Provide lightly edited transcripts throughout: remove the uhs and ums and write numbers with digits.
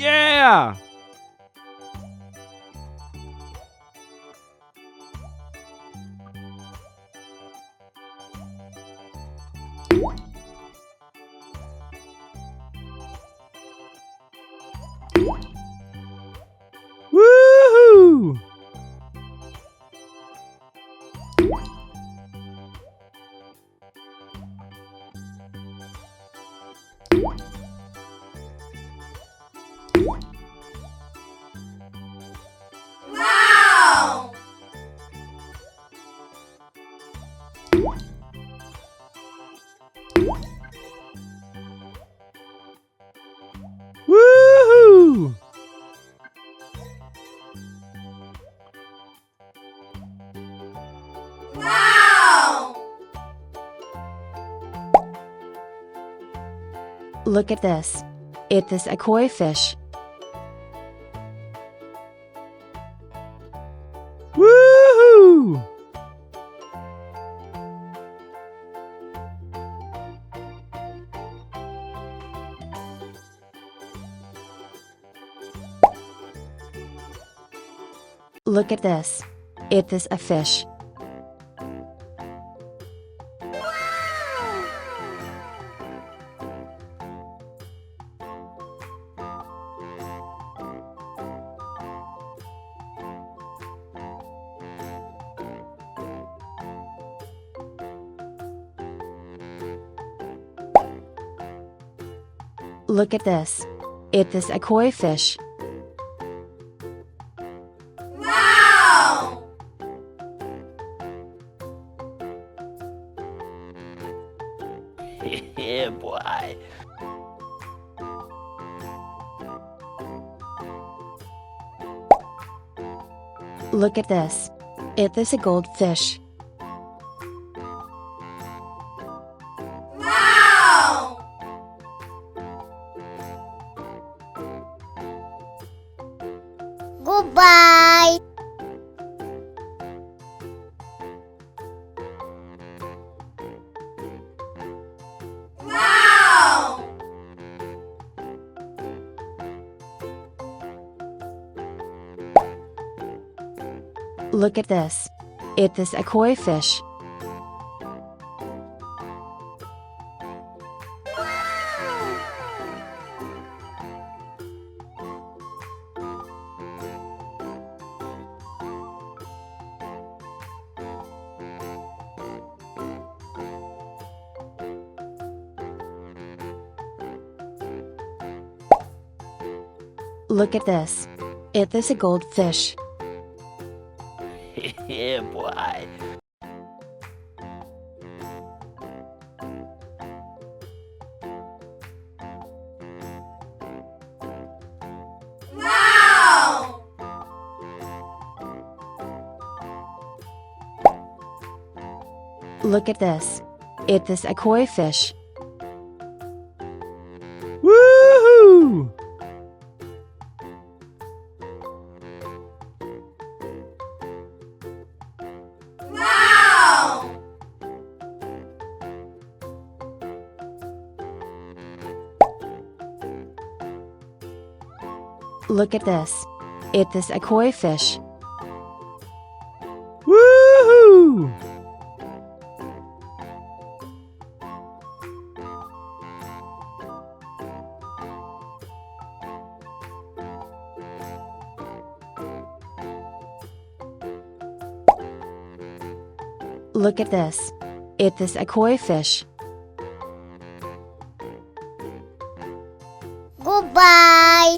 Yeah! Woohoo! Wow! Woohoo! Wow! Look at this. It is a koi fish. Woohoo! Look at this. It is a fish. Look at this. It is a koi fish. Wow! Yeah, boy. Look at this. It is a goldfish. Wow! Goodbye! Wow! Look at this. It is a koi fish. Look at this. It is a goldfish. Yeah, boy. Wow! Look at this. It is a koi fish. Woohoo! Wow! Look at this. It is a koi fish. Woohoo! Look at this. It is a koi fish. Goodbye!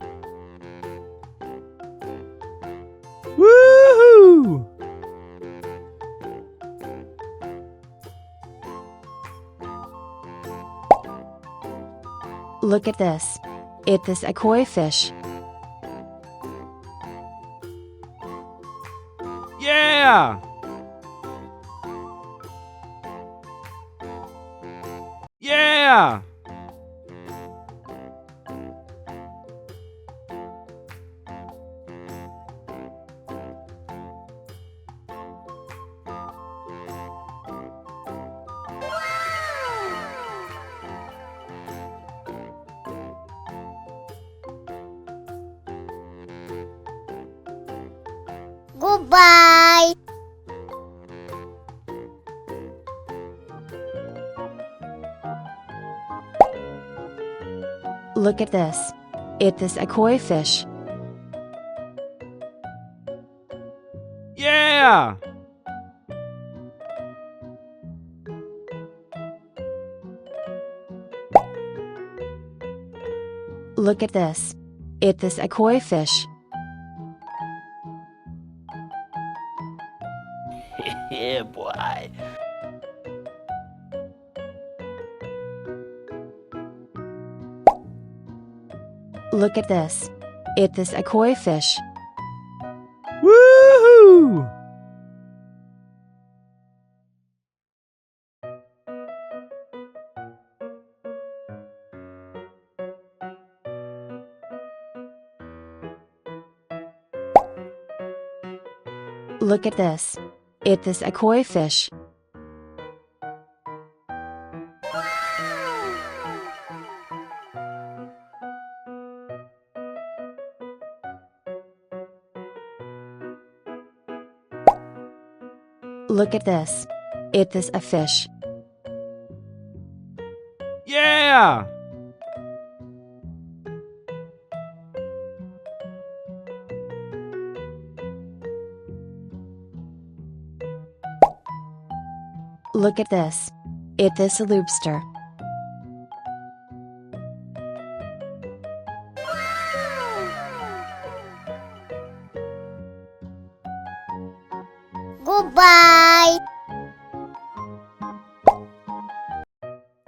Woohoo! Look at this. It is a koi fish. Yeah! Yeah! Goodbye. Look at this. It is a koi fish. Yeah! Look at this. It is a koi fish. Yeah, boy. Look at this. It is a koi fish. Woohoo! Look at this. It is a koi fish. Look at this. It is a fish. Yeah! Look at this. It is a lobster. Goodbye.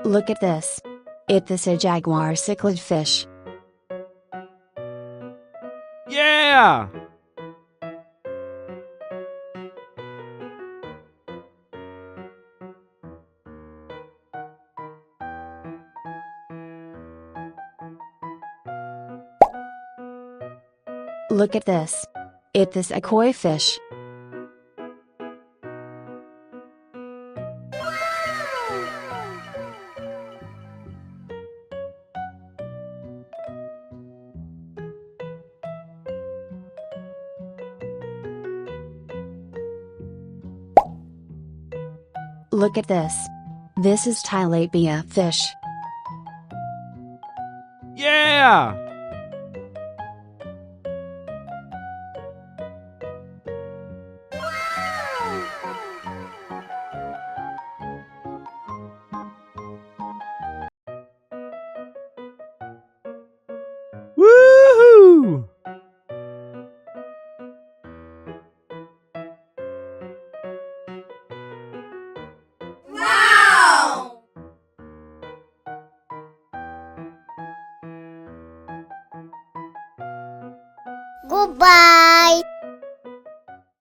Look at this. It is a jaguar cichlid fish. Yeah! Look at this. It is a koi fish. Look at this. This is tilapia fish. Yeah! Woohoo! Wow. Goodbye.